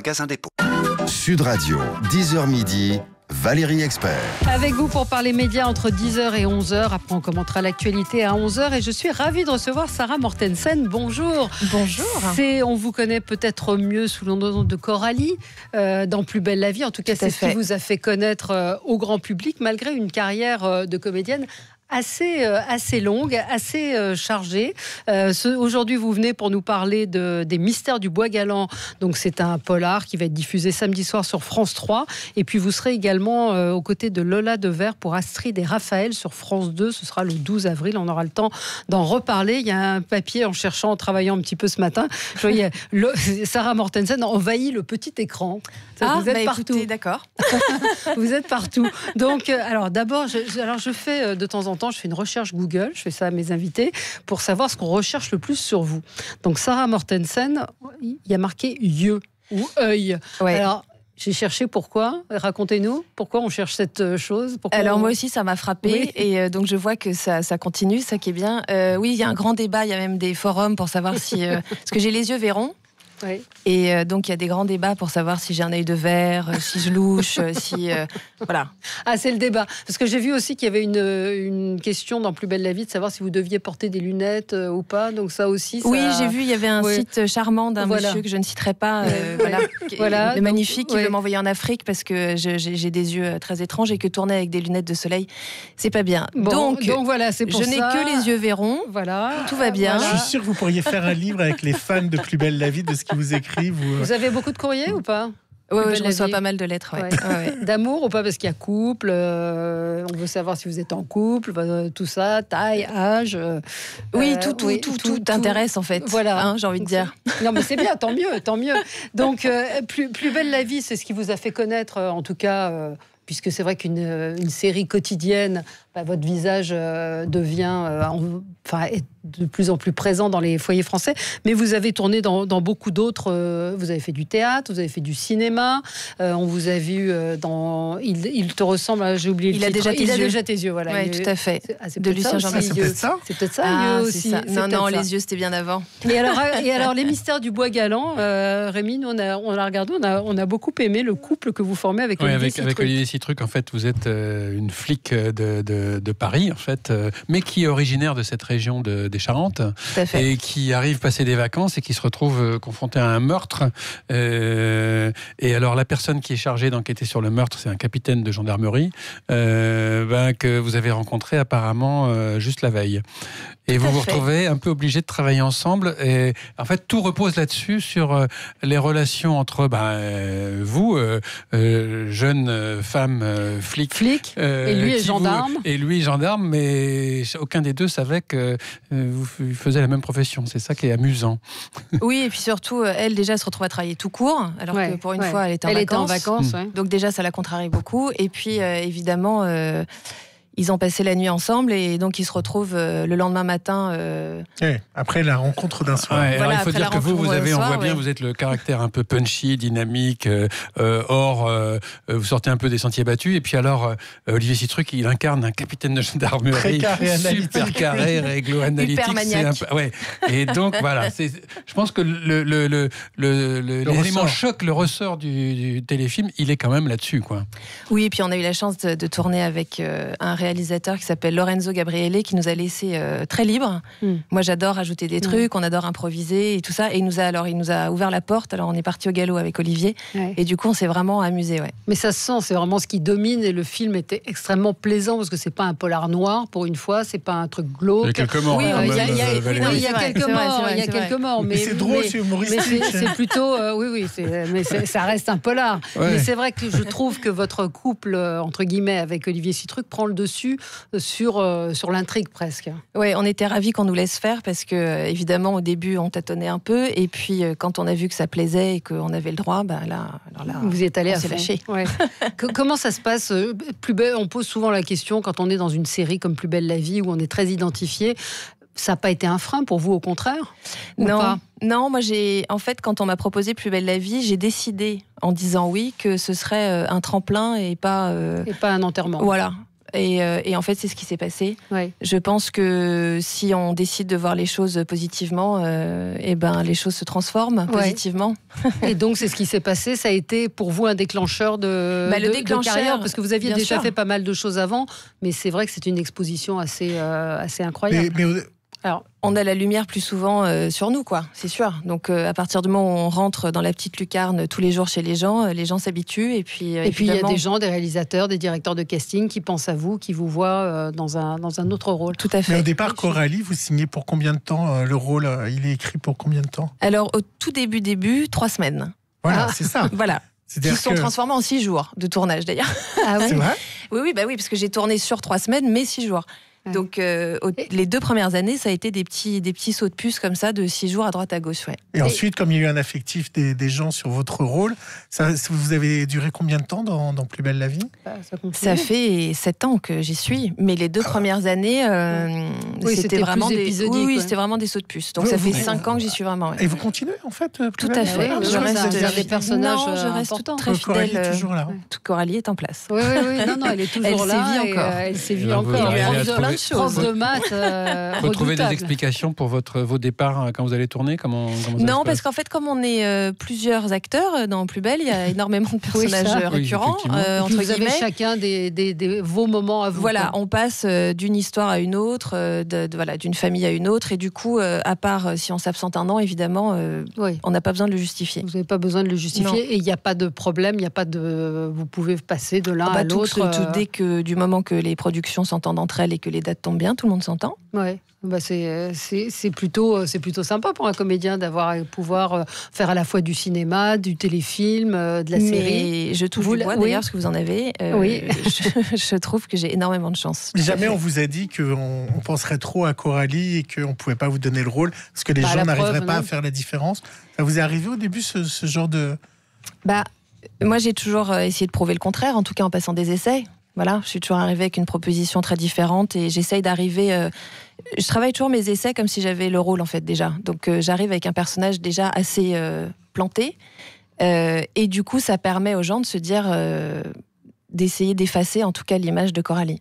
Magasin Dépôt. Sud Radio, 10h midi, Valérie Expert. Avec vous pour parler médias entre 10h et 11h. Après, on commentera l'actualité à 11h. Et je suis ravie de recevoir Sarah Mortensen. Bonjour. Bonjour. On vous connaît peut-être mieux sous le nom de Coralie dans Plus belle la vie. En tout cas, c'est ce qui vous a fait connaître au grand public, malgré une carrière de comédienne assez longue, assez chargée. Aujourd'hui, vous venez pour nous parler des Mystères du Bois Galant. Donc, c'est un polar qui va être diffusé samedi soir sur France 3. Et puis, vous serez également aux côtés de Lola Devers pour Astrid et Raphaël sur France 2. Ce sera le 12 avril. On aura le temps d'en reparler. Il y a un papier en cherchant, en travaillant un petit peu ce matin. Je voyais Sarah Mortensen envahit le petit écran. Vous êtes partout. Écoutez, d'accord. Vous êtes partout. Donc, alors d'abord, je fais de temps en temps, je fais une recherche Google, je fais ça à mes invités, pour savoir ce qu'on recherche le plus sur vous. Donc, Sarah Mortensen, il y a marqué yeux ou œil. Ouais. Alors, j'ai cherché pourquoi. Racontez-nous pourquoi on cherche cette chose. Alors moi aussi, ça m'a frappée. Oui. Et donc je vois que ça continue, ça qui est bien. Oui, il y a un grand débat, il y a même des forums pour savoir si... parce que j'ai les yeux verrons. Oui. Et donc, il y a des grands débats pour savoir si j'ai un œil de verre, si je louche, voilà. Ah, c'est le débat. Parce que j'ai vu aussi qu'il y avait une question dans Plus belle la vie de savoir si vous deviez porter des lunettes ou pas. Donc ça aussi... Oui, j'ai vu, il y avait un site charmant d'un monsieur que je ne citerai pas, le magnifique, qui veut m'envoyer en Afrique parce que j'ai des yeux très étranges et que tourner avec des lunettes de soleil, c'est pas bien. Bon, donc voilà, c'est pour ça. Je n'ai que les yeux verrons, tout va bien. Je suis sûr que vous pourriez faire un livre avec les fans de Plus belle la vie, de ce qu'ils vous écrivent. Vous avez beaucoup de courriers ou pas? Oui, je reçois pas mal de lettres. Ouais. D'amour ou pas? Parce qu'il y a couple, on veut savoir si vous êtes en couple, tout ça, taille, âge. Oui, tout t'intéresse en fait. Voilà, j'ai envie de dire. Non, mais c'est bien, tant mieux. Donc, plus belle la vie, c'est ce qui vous a fait connaître, en tout cas. Puisque c'est vrai qu'une série quotidienne, votre visage devient est de plus en plus présent dans les foyers français. Mais vous avez tourné dans beaucoup d'autres. Vous avez fait du théâtre, vous avez fait du cinéma. On vous a vu dans Il te ressemble. J'ai oublié le titre. Il a déjà tes yeux. Voilà. Oui, tout à fait. De Lucien Jean. C'est peut-être ça. C'est peut-être ça. Yeux aussi. Non, les yeux c'était bien avant. Et alors les Mystères du Bois Galant, Rémi, nous, on a regardé, on a beaucoup aimé le couple que vous formez avec Olivier Citruc. Avec Olivier Citruc, en fait, vous êtes une flic de Paris, en fait, mais qui est originaire de cette région des Charentes, et qui arrive passer des vacances et qui se retrouve confronté à un meurtre. Et alors, la personne qui est chargée d'enquêter sur le meurtre, c'est un capitaine de gendarmerie que vous avez rencontré apparemment juste la veille. Et vous vous retrouvez un peu obligés de travailler ensemble. Et en fait, tout repose là-dessus, sur les relations entre vous, jeune femme flic, et lui est gendarme. Et lui gendarme, mais aucun des deux savait que vous faisiez la même profession. C'est ça qui est amusant. Oui, et puis surtout, elle déjà se retrouve à travailler tout court, alors que pour une fois, elle était en vacances. Donc déjà, ça la contrarie beaucoup. Et puis, évidemment... ils ont passé la nuit ensemble et donc ils se retrouvent le lendemain matin. Après la rencontre d'un soir. Alors il faut dire que vous avez, on voit bien, vous êtes le caractère un peu punchy, dynamique. Vous sortez un peu des sentiers battus. Et puis alors, Olivier Citruc, il incarne un capitaine de gendarmerie super carré, réglo-analytique. Hyper maniaque. Et donc voilà, je pense que l'élément choc, le ressort du téléfilm, il est quand même là-dessus, quoi. Oui, et puis on a eu la chance de tourner avec un réalisateur qui s'appelle Lorenzo Gabriele, qui nous a laissé très libre. Moi, j'adore ajouter des trucs, on adore improviser et tout ça. Et il nous a ouvert la porte. Alors, on est parti au galop avec Olivier. Et du coup, on s'est vraiment amusé. Mais ça se sent, c'est vraiment ce qui domine. Et le film était extrêmement plaisant parce que c'est pas un polar noir pour une fois, c'est pas un truc glauque. Il y a quelques morts. Oui, il y a quelques morts. Mais c'est drôle, c'est humoristique. C'est plutôt, mais ça reste un polar. Mais c'est vrai que je trouve que votre couple, entre guillemets, avec Olivier Citruc, prend le dessus sur l'intrigue presque. Oui, on était ravis qu'on nous laisse faire parce que, évidemment, au début, on tâtonnait un peu. Et puis, quand on a vu que ça plaisait et qu'on avait le droit, là, vous y êtes allé on s'est lâché. Ouais. Comment ça se passe? On pose souvent la question quand on est dans une série comme Plus belle la vie où on est très identifié. Ça n'a pas été un frein pour vous, au contraire? Non, moi en fait, quand on m'a proposé Plus belle la vie, j'ai décidé en disant oui que ce serait un tremplin et pas un enterrement. Voilà. Et en fait, c'est ce qui s'est passé. Ouais. Je pense que si on décide de voir les choses positivement, les choses se transforment positivement. Et donc, c'est ce qui s'est passé. Ça a été pour vous un déclencheur de carrière, parce que vous aviez déjà fait pas mal de choses avant, mais c'est vrai que c'est une exposition assez incroyable. Alors, on a la lumière plus souvent sur nous, quoi, c'est sûr. Donc, à partir du moment où on rentre dans la petite lucarne tous les jours chez les gens s'habituent. Et puis, il y a des gens, des réalisateurs, des directeurs de casting qui pensent à vous, qui vous voient dans un autre rôle. Tout à fait. Mais au départ, Coralie, vous signez pour combien de temps le rôle il est écrit pour combien de temps? Alors, au tout début, 3 semaines. Voilà, c'est ça. Voilà. Qui sont transformés en 6 jours de tournage, d'ailleurs. Ah oui. C'est vrai? Oui, parce que j'ai tourné sur 3 semaines, mais 6 jours. Ouais. Donc, les 2 premières années, ça a été des petits sauts de puce comme ça, de 6 jours à droite à gauche. Ouais. Et ensuite, comme il y a eu un affectif des gens sur votre rôle, vous avez duré combien de temps dans Plus belle la vie? Ça fait 7 ans que j'y suis, mais les 2 premières années, c'était vraiment c'était vraiment des sauts de puce. Donc ça fait 5 ans que j'y suis vraiment. Ouais. Et vous continuez en fait? Tout à fait. Je reste des personnages. Non, je reste très fidèle. Coralie est toujours là. Coralie est en place. Oui, non, elle est toujours là. Elle sévit encore. Prof de maths. Vous trouvez des explications pour vos départs quand vous allez tourner? Comment non, parce qu'en fait, comme on est plusieurs acteurs dans Plus belle, il y a énormément de personnages récurrents. Entre vous avez chacun vos moments à vous. Voilà, on passe d'une histoire à une autre, d'une famille à une autre, et du coup, à part si on s'absente un an, évidemment, on n'a pas besoin de le justifier. Vous n'avez pas besoin de le justifier, non. Et il n'y a pas de problème, vous pouvez passer de l'un à l'autre. Dès que du moment que les productions s'entendent entre elles et que les dates tombent bien, tout le monde s'entend. Ouais. C'est plutôt sympa pour un comédien pouvoir faire à la fois du cinéma, du téléfilm, de la série. Je touche du bois d'ailleurs, parce que vous en avez. Oui. Je trouve que j'ai énormément de chance. Jamais on vous a dit qu'on penserait trop à Coralie et qu'on ne pouvait pas vous donner le rôle parce que les gens n'arriveraient pas à faire la différence. Ça vous est arrivé au début ce genre de... Moi j'ai toujours essayé de prouver le contraire, en tout cas en passant des essais. Voilà, je suis toujours arrivée avec une proposition très différente et j'essaye d'arriver... je travaille toujours mes essais comme si j'avais le rôle en fait déjà. Donc j'arrive avec un personnage déjà assez planté et du coup ça permet aux gens de se dire... d'essayer d'effacer en tout cas l'image de Coralie.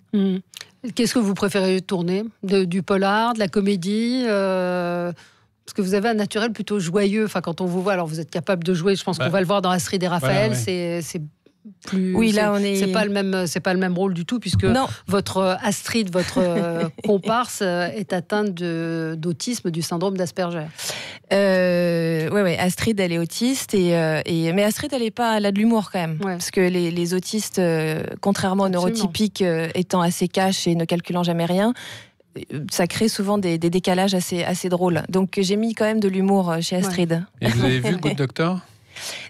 Qu'est-ce que vous préférez tourner? Du polar, de la comédie parce que vous avez un naturel plutôt joyeux. Enfin, quand on vous voit, alors vous êtes capable de jouer, je pense qu'on va le voir dans Astrid et Raphaël, c'est plus... Oui, là, c'est pas le même rôle du tout, puisque votre Astrid, votre comparse, est atteinte d'autisme, du syndrome d'Asperger. Oui, Astrid, elle est autiste, mais Astrid, elle a de l'humour quand même. Ouais. Parce que les autistes, contrairement aux neurotypiques, étant assez cash et ne calculant jamais rien, ça crée souvent des décalages assez drôles. Donc j'ai mis quand même de l'humour chez Astrid. Ouais. Et vous avez vu Good Doctor ?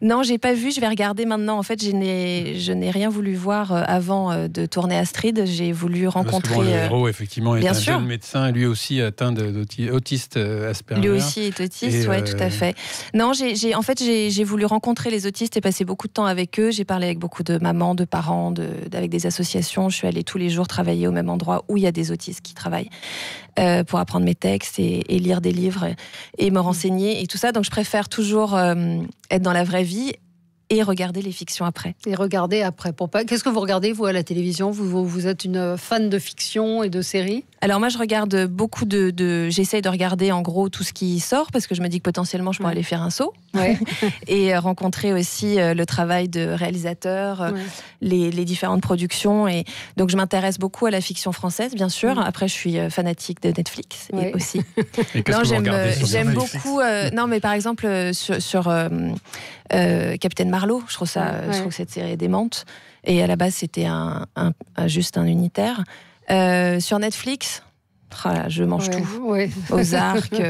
Non, j'ai pas vu, je vais regarder maintenant. En fait, je n'ai rien voulu voir avant de tourner Astrid. J'ai voulu rencontrer... Parce que le héros, effectivement, est un jeune médecin, et lui aussi atteint d'autiste Asperger. Lui aussi est autiste, oui, tout à fait. Non, j'ai voulu rencontrer les autistes et passer beaucoup de temps avec eux. J'ai parlé avec beaucoup de mamans, de parents, avec des associations. Je suis allée tous les jours travailler au même endroit où il y a des autistes qui travaillent pour apprendre mes textes et lire des livres et me renseigner et tout ça. Donc, je préfère toujours être dans la vraie vie et regarder les fictions après. Et regarder après. Qu'est-ce que vous regardez, vous, à la télévision ? Vous êtes une fan de fiction et de séries ? Alors moi, je regarde beaucoup j'essaye de regarder en gros tout ce qui sort, parce que je me dis que potentiellement, je pourrais aller faire un saut. Ouais. Et rencontrer aussi le travail de réalisateurs, les différentes productions. Et donc, je m'intéresse beaucoup à la fiction française, bien sûr. Après, je suis fanatique de Netflix aussi. Et j'aime beaucoup... non, mais par exemple, sur Capitaine Marlowe, je trouve que cette série est démente. Et à la base, c'était juste un unitaire. Sur Netflix, je mange tout. Ozark.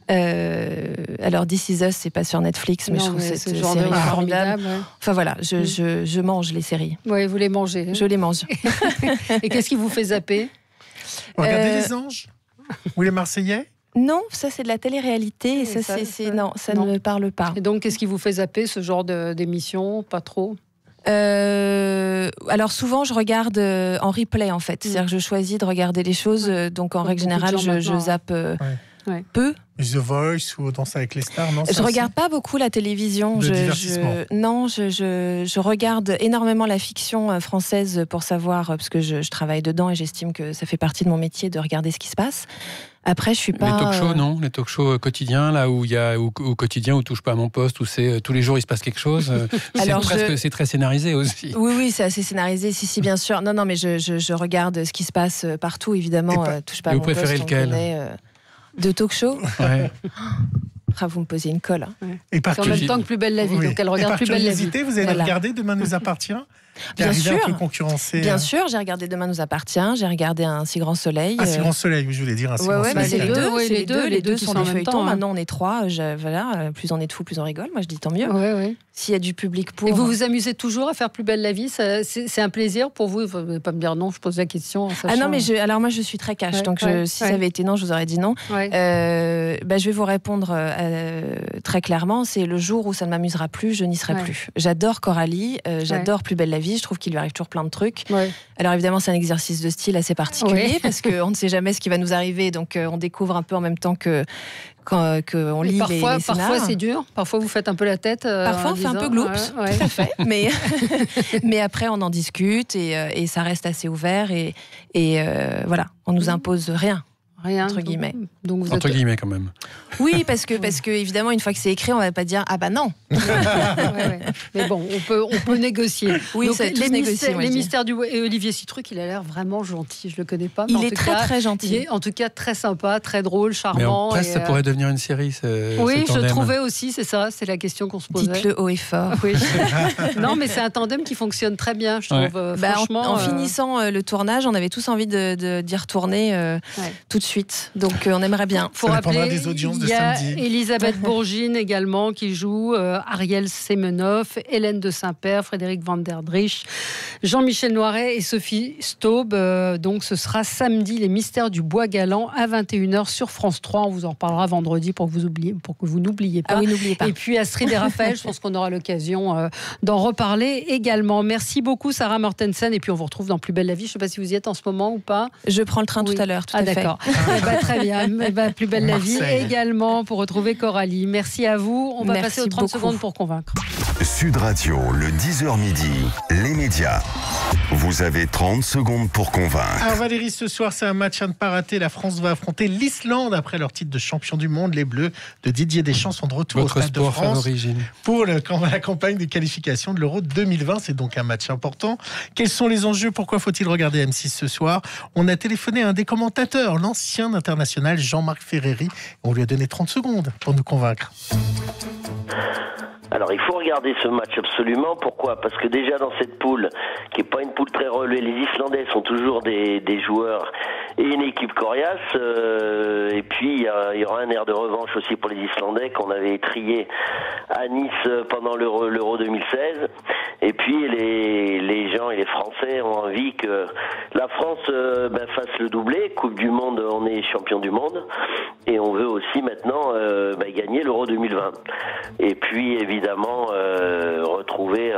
Alors, This Is Us, c'est pas sur Netflix, mais je trouve cette série formidable. Enfin voilà, je mange les séries. Oui, vous les mangez. Je les mange. Et qu'est-ce qui vous fait zapper ? Regardez Les Anges ou Les Marseillais ? Non, ça c'est de la télé-réalité. Et ça ne me parle pas. Et donc, qu'est-ce qui vous fait zapper, ce genre d'émission ? Pas trop ? Alors souvent je regarde en replay en fait, c'est-à-dire que je choisis de regarder les choses, donc en règle générale je zappe Peu. The Voice ou Danse avec les stars, non? Je regarde pas beaucoup la télévision. Je regarde énormément la fiction française pour savoir, parce que je travaille dedans et j'estime que ça fait partie de mon métier de regarder ce qui se passe. Après, je suis pas. Les talk-shows, non? Les talk-shows quotidiens, là où il y a, au quotidien, où touche pas à mon poste, où c'est tous les jours il se passe quelque chose. C'est très scénarisé aussi. Oui, c'est assez scénarisé. Si, bien sûr. Non, mais je regarde ce qui se passe partout, évidemment. Touche pas à mon poste. Vous préférez lequel? De talk-show? Ouais. Vous me posez une colle. Ouais. Et en même temps que Plus belle la vie, donc elle regarde Plus belle la vie. Vous avez regardé Demain nous appartient? Bien sûr. Un peu concurrencé. Bien sûr, j'ai regardé Demain nous appartient, j'ai regardé Un si grand soleil. Un si grand soleil, je voulais dire un si grand soleil. C'est les deux sont des feuilletons. Maintenant on est 3. Voilà, plus on est de fous, plus on rigole. Moi je dis tant mieux. Ouais. S'il y a du public pour. Et vous vous amusez toujours à faire Plus belle la vie? C'est un plaisir pour vous? Vous ne pas me dire non, je pose la question. Non, mais alors moi je suis très cash. Donc si ça avait été non, je vous aurais dit non. Je vais vous répondre très clairement. C'est le jour où ça ne m'amusera plus, je n'y serai plus. J'adore Coralie, j'adore Plus belle la vie. Je trouve qu'il lui arrive toujours plein de trucs. Alors évidemment, c'est un exercice de style assez particulier parce qu'on ne sait jamais ce qui va nous arriver. Donc on découvre un peu en même temps que on lit les scénars. Parfois c'est dur, parfois vous faites un peu la tête. Parfois on fait un peu gloops, tout à fait. Mais après on en discute et ça reste assez ouvert et voilà, on nous impose rien. Entre guillemets. Donc vous entre guillemets quand même. Oui, parce que évidemment une fois que c'est écrit, on va pas dire ah bah non. Mais bon, on peut négocier. Oui, donc, les mystères du et Olivier Citruc, il a l'air vraiment gentil. Je le connais pas. Il est très gentil. Il est en tout cas très sympa, très drôle, charmant. Mais ça pourrait devenir une série. Oui, je trouvais aussi, c'est ça, c'est la question qu'on se posait. Dites-le haut et fort. Oui. Non, mais c'est un tandem qui fonctionne très bien, je trouve. Franchement, en finissant le tournage, on avait tous envie d'y retourner tout de suite. Donc on aimerait bien. Faut rappeler, des audiences de samedi. Elisabeth Bourgine également qui joue, Ariel Semenoff, Hélène de Saint-Père, Frédéric Van der Drich, Jean-Michel Noiret et Sophie Staub. Donc ce sera samedi, Les Mystères du Bois Galant à 21h sur France 3. On vous en reparlera vendredi pour que vous n'oubliez pas. Ah oui, n'oubliez pas. Et puis Astrid et Raphaël, je pense qu'on aura l'occasion d'en reparler également. Merci beaucoup Sarah Mortensen et puis on vous retrouve dans Plus belle la vie. Je ne sais pas si vous y êtes en ce moment ou pas. Je prends le train tout à l'heure, tout à fait. D'accord. Très bien. Plus belle la vie également pour retrouver Coralie. Merci à vous. On va passer aux 30 secondes pour convaincre. Sud Radio, le 10h midi, les médias. Vous avez 30 secondes pour convaincre. Alors Valérie, ce soir, c'est un match à ne pas rater. La France va affronter l'Islande après leur titre de champion du monde. Les Bleus de Didier Deschamps sont de retour au Stade de France pour la campagne de qualification de l'Euro 2020. C'est donc un match important. Quels sont les enjeux? Pourquoi faut-il regarder M6 ce soir? On a téléphoné à un des commentateurs, l'ancien international Jean-Marc Ferreri. On lui a donné 30 secondes pour nous convaincre. Alors il faut regarder ce match absolument. Pourquoi? Parce que déjà dans cette poule, qui n'est pas une poule très relevée, les Islandais sont toujours des joueurs et une équipe coriace. Et puis il y aura un air de revanche aussi pour les Islandais qu'on avait étrillé à Nice pendant l'Euro 2016. Et puis les gens et les Français ont envie que la France fasse le doublé. Coupe du Monde, on est champion du monde. Et on veut aussi maintenant gagner l'Euro 2020. Et puis évidemment retrouver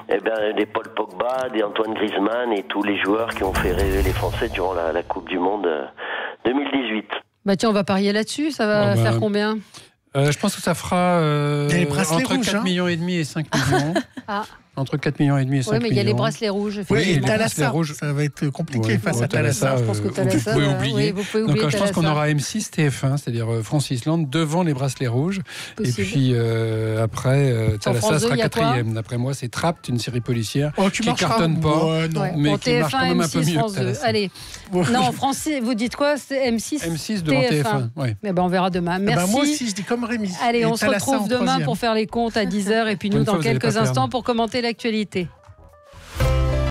des Paul Pogba, des Antoine Griezmann et tous les joueurs qui ont fait rêver les Français durant la Coupe du Monde 2018. Tiens, on va parier là-dessus. Ça va faire combien? Je pense que ça fera entre 4,5 millions et 5 millions. Entre 4,5 millions et 5 millions. Oui, mais il y a les bracelets rouges. Oui, et Thalassa, ça va être compliqué face à Thalassa. Je pense que Thalassa, vous pouvez oublier. Vous pouvez oublier. Donc je pense qu'on aura M6, TF1, c'est-à-dire France-Islande, devant les bracelets rouges. Possible. Et puis après, Thalassa sera 4e. D'après moi, c'est Trapped, une série policière qui cartonne pas, mais qui marche quand même un peu mieux. France 2. Allez. Non, français, vous dites quoi? C'est M6 M6 devant TF1. Mais on verra demain. Merci. Moi aussi, je dis comme Rémi. Allez, on se retrouve demain pour faire les comptes à 10h et puis nous dans quelques instants pour commenter l'actualité.